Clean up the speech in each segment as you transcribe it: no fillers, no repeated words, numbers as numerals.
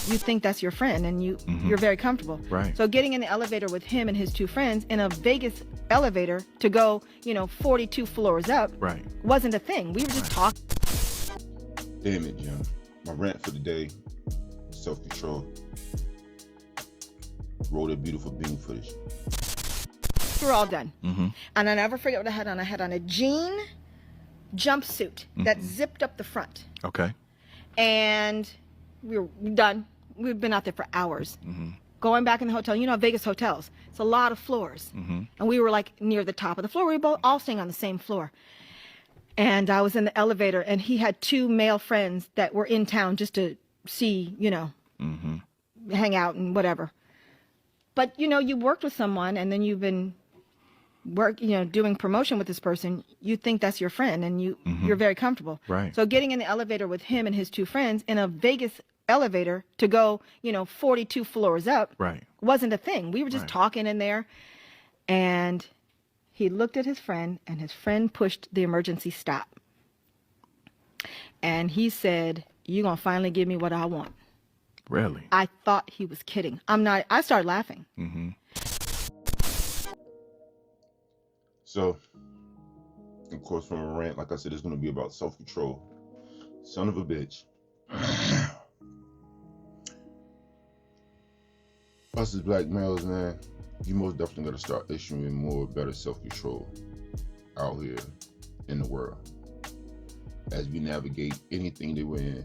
you think that's your friend, and you're very comfortable. Right. So getting in the elevator with him and his two friends in a Vegas elevator to go, 42 floors up, Right. wasn't a thing. We were just talking. Damn it, Jim. My rant for the day, self-control. Roll that beautiful bean footage. We were all done. Mm-hmm. And I never forget what I had on. I had on a jean jumpsuit that zipped up the front. Okay. And we were done. We've been out there for hours. Going back in the hotel, Vegas hotels, it's a lot of floors. And we were like near the top of the floor. We were both all staying on the same floor. And I was in the elevator, and he had two male friends that were in town just to see, hang out and whatever. But, you worked with someone, and then you've been doing promotion with this person. You think that's your friend, and you're very comfortable. Right. So getting in the elevator with him and his two friends in a Vegas elevator to go, 42 floors up, Right. wasn't a thing. We were just Right. talking in there, and he looked at his friend, and his friend pushed the emergency stop. And he said, "You're going to finally give me what I want." Really? I thought he was kidding. I'm not. I started laughing. So, of course, from a rant, like I said, it's going to be about self-control. Son of a bitch. Us as black males, man, you most definitely got to start issuing more better self-control out here in the world as we navigate anything that we're in,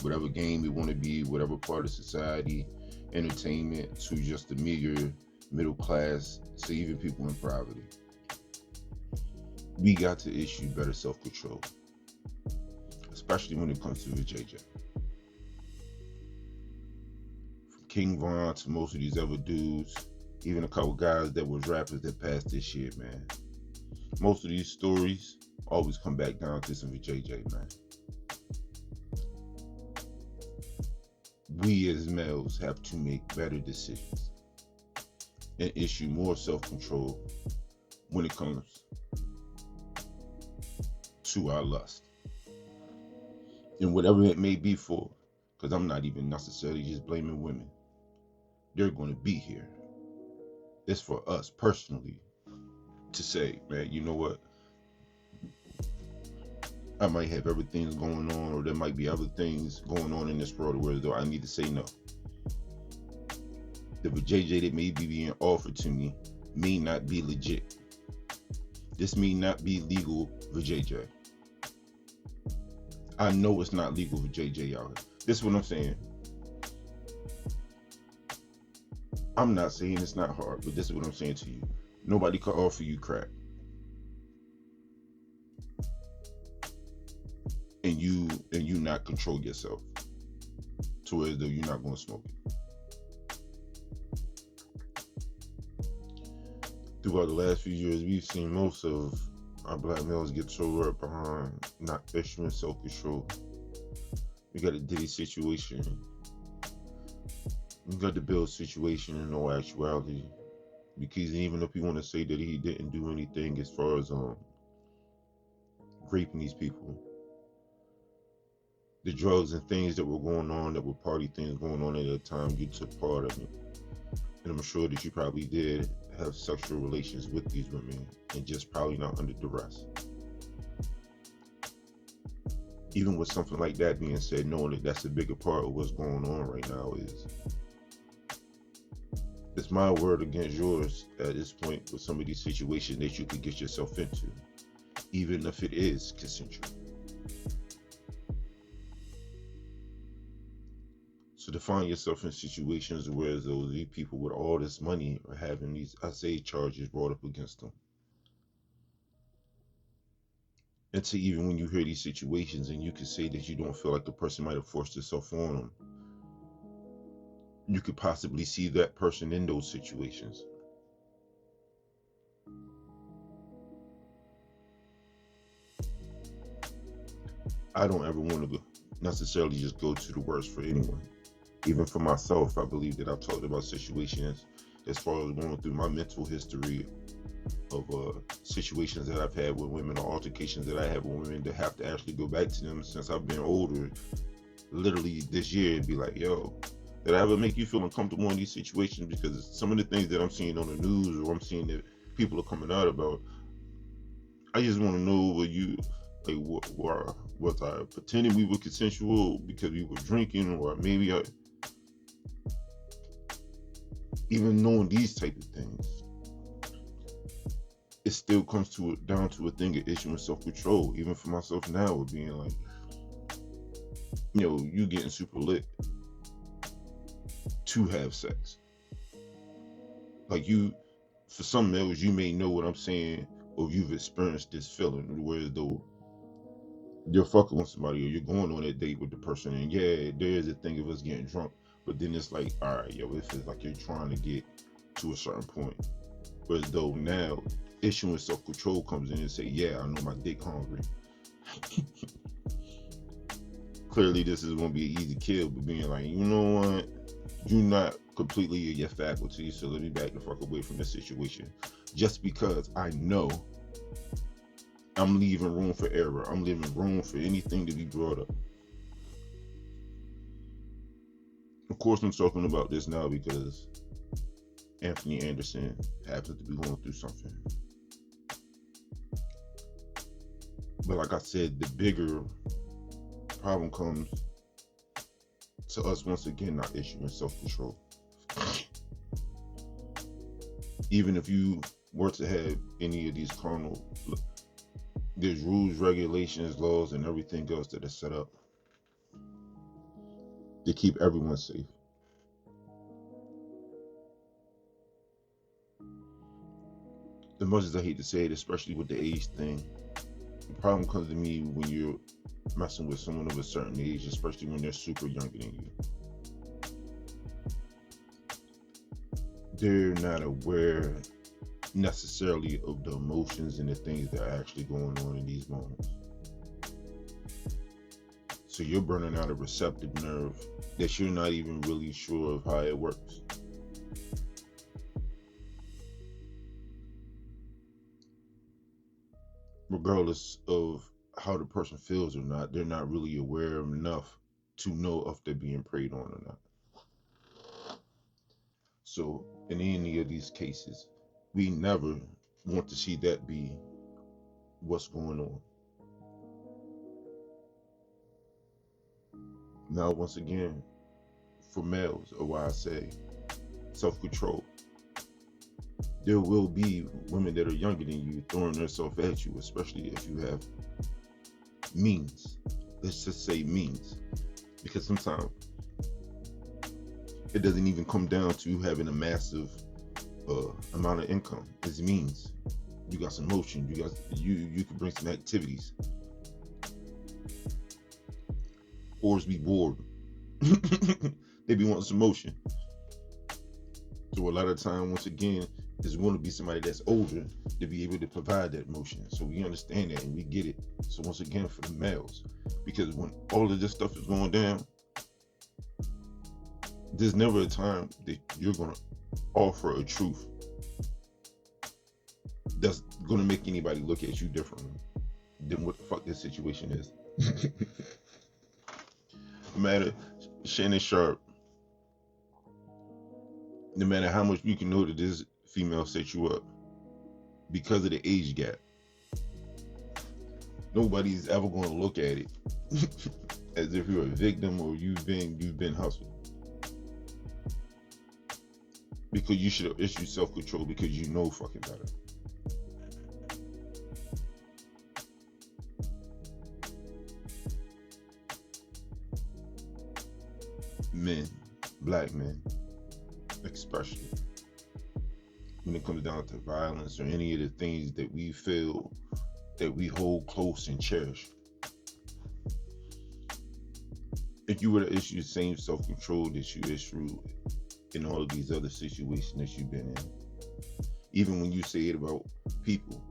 whatever game we want to be, whatever part of society, entertainment, to just the meager middle class, to even people in poverty. We got to issue better self-control, especially when it comes to the JJ. From King Von to most of these other dudes, even a couple guys that was rappers that passed this shit, man. Most of these stories always come back down to some JJ, man. We as males have to make better decisions and issue more self-control when it comes to our lust. And whatever it may be for, because I'm not even necessarily just blaming women. They're going to be here. It's for us personally to say, man, you know what? I might have everything going on, or there might be other things going on in this world where though I need to say no. The JJ that may be being offered to me may not be legit. This may not be legal for JJ. I know it's not legal for JJ out here. This is what I'm saying. I'm not saying it's not hard, but this is what I'm saying to you. Nobody can offer you crack. And you not control yourself to where though you're not going to smoke it. Throughout the last few years, we've seen most of our black males get so wrapped behind not issuing self-control. We got a Diddy situation. We got the Bill situation in no actuality. Because even if you want to say that he didn't do anything as far as raping these people, the drugs and things that were going on, that were party things going on at that time, you took part of it. And I'm sure that you probably did have sexual relations with these women, and just probably not under duress. Even with something like that being said, knowing that that's a bigger part of what's going on right now is, it's my word against yours at this point with some of these situations that you could get yourself into, even if it is consensual. So to find yourself in situations where these people with all this money are having these, I say, charges brought up against them. And to even when you hear these situations and you can say that you don't feel like the person might have forced itself on them, you could possibly see that person in those situations. I don't ever want to necessarily just go to the worst for anyone. Even for myself, I believe that I've talked about situations as far as going through my mental history of situations that I've had with women, or altercations that I have with women, that have to actually go back to them since I've been older, literally this year, and be like, yo, Did I ever make you feel uncomfortable in these situations? Because some of the things that I'm seeing on the news, or I'm seeing that people are coming out about, I just want to know, were you like, was I pretending we were consensual because we were drinking, or maybe even knowing these type of things, it still comes down to a thing of issue and self-control. Even for myself now, with being like, you getting super lit to have sex. Like, for some males, you may know what I'm saying, or you've experienced this feeling, whereas though you're fucking with somebody or you're going on a date with the person, and yeah, there is a thing of us getting drunk, but then it's like, all right, it feels like you're trying to get to a certain point. Whereas though now, issue and self-control comes in and say, yeah, I know my dick hungry. Clearly, this is going to be an easy kill, but being like, you know what? You're not completely in your faculties, so let me back the fuck away from this situation. Just because I know I'm leaving room for error. I'm leaving room for anything to be brought up. Of course, I'm talking about this now because Anthony Anderson happens to be going through something. But like I said, the bigger problem comes to us once again not issuing self-control. Even if you were to have any of these carnal, there's rules, regulations, laws, and everything else that is set up to keep everyone safe. As much as I hate to say it, especially with the age thing, the problem comes to me when you're messing with someone of a certain age, especially when they're super younger than you. They're not aware necessarily of the emotions and the things that are actually going on in these moments. So you're burning out a receptive nerve that you're not even really sure of how it works. Regardless of how the person feels or not, they're not really aware enough to know if they're being preyed on or not. So in any of these cases, we never want to see that be what's going on. Now, once again, for males, or why I say self-control, there will be women that are younger than you throwing themselves at you, especially if you have means. Let's just say means, because sometimes it doesn't even come down to you having a massive amount of income. It's means. You got some motion. You can bring some activities. Whores be bored. They be wanting some motion. So a lot of time, once again, there's going to be somebody that's older to be able to provide that motion. So we understand that and we get it. So once again, for the males, because when all of this stuff is going down, there's never a time that you're going to offer a truth that's going to make anybody look at you differently than what the fuck this situation is. No matter Shannon Sharp, no matter how much you can know that this female set you up, because of the age gap, nobody's ever going to look at it as if you're a victim or you've been hustled. Because you should have issued self-control because you know fucking better. Men, black men, especially when it comes down to violence or any of the things that we feel that we hold close and cherish. If you were to issue the same self-control that you issue in all of these other situations that you've been in, even when you say it about people,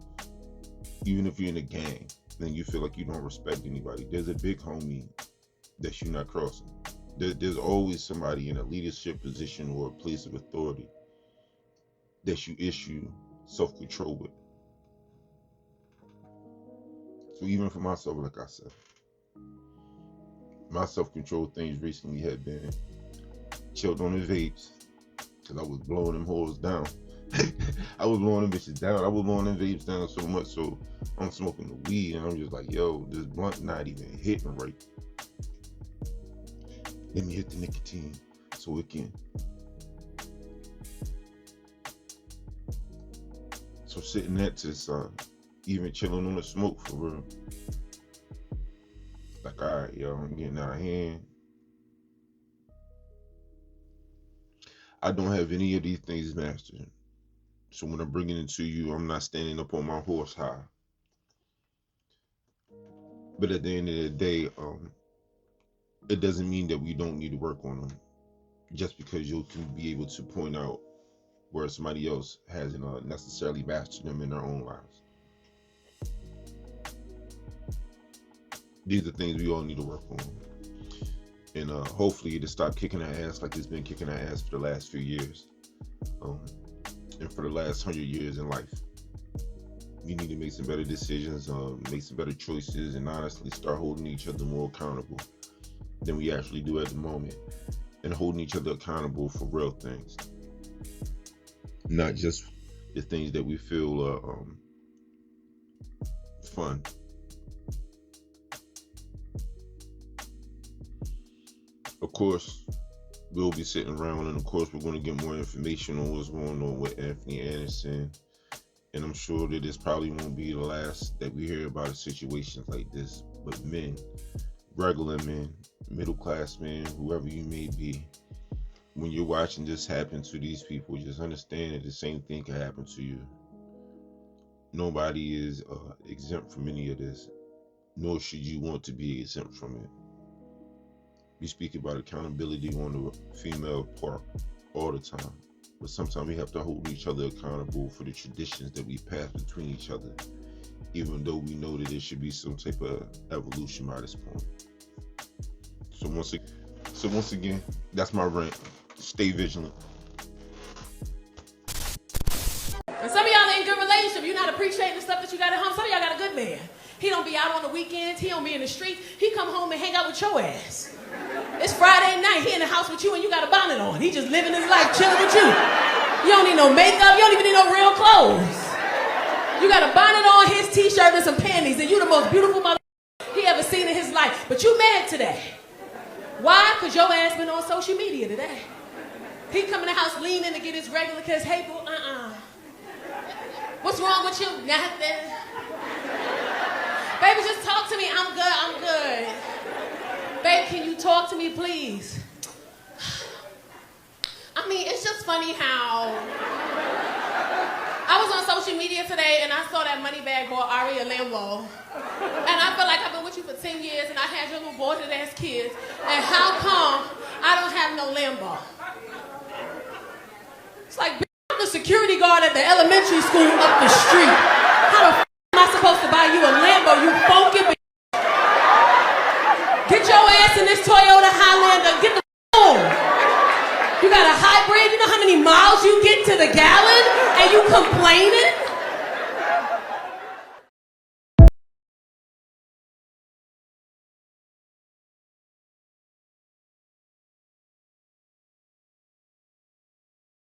even if you're in a gang, then you feel like you don't respect anybody, there's a big homie that you're not crossing. There's always somebody in a leadership position or a place of authority that you issue self-control with. So even for myself, like I said, my self-control things recently have been chilled on the vapes, because I was blowing them holes down. I was blowing them bitches down. I was blowing them vapes down so much, so I'm smoking the weed, and I'm just like, yo, this blunt not even hitting right. Let me hit the nicotine so it can. So sitting that to the side, even chilling on the smoke for real. Like, all right, yo, I'm getting out of hand. I don't have any of these things mastered. So when I'm bringing it to you, I'm not standing up on my horse high. But at the end of the day, it doesn't mean that we don't need to work on them. Just because you can be able to point out where somebody else hasn't necessarily mastered them in their own lives. These are things we all need to work on. And hopefully it'll stop kicking our ass like it's been kicking our ass for the last few years. And for the last 100 years in life. We need to make some better decisions, make some better choices, and honestly start holding each other more accountable than we actually do at the moment. And holding each other accountable for real things. Not just the things that we feel fun. Of course, we'll be sitting around, and of course, we're going to get more information on what's going on with Anthony Anderson. And I'm sure that this probably won't be the last that we hear about situations like this. But men, regular men, middle class men, whoever you may be, when you're watching this happen to these people, just understand that the same thing can happen to you. Nobody is exempt from any of this, nor should you want to be exempt from it. We speak about accountability on the female part all the time, but sometimes we have to hold each other accountable for the traditions that we pass between each other, even though we know that there should be some type of evolution by this point. So once again, that's my rant. Stay vigilant. And some of y'all ain't good relationship. You're not appreciating the stuff that you got at home. Some of y'all got a good man. He don't be out on the weekends. He don't be in the streets. He come home and hang out with your ass. It's Friday night. He in the house with you and you got a bonnet on. He just living his life, chilling with you. You don't need no makeup. You don't even need no real clothes. You got a bonnet on, his t-shirt, and some panties, and you the most beautiful mother he ever seen in his life. But you mad today. Why? Because your ass been on social media today. He come in the house leaning to get his regular kiss. Hey, boo, What's wrong with you? Nothing. Baby, just talk to me. I'm good. Babe, can you talk to me, please? I mean, it's just funny how I was on social media today and I saw that Moneybag bought Ari a Lambo. And I feel like I've been with you for 10 years and I had your little aborted ass kids. And how come I don't have no Lambo? It's like, I'm the security guard at the elementary school up the street. How the f am I supposed to buy you a Lambo, you funky bitch? Get your ass in this Toyota Highlander, get the f on. You got a hybrid, you know how many miles you get to the gallon and you complaining?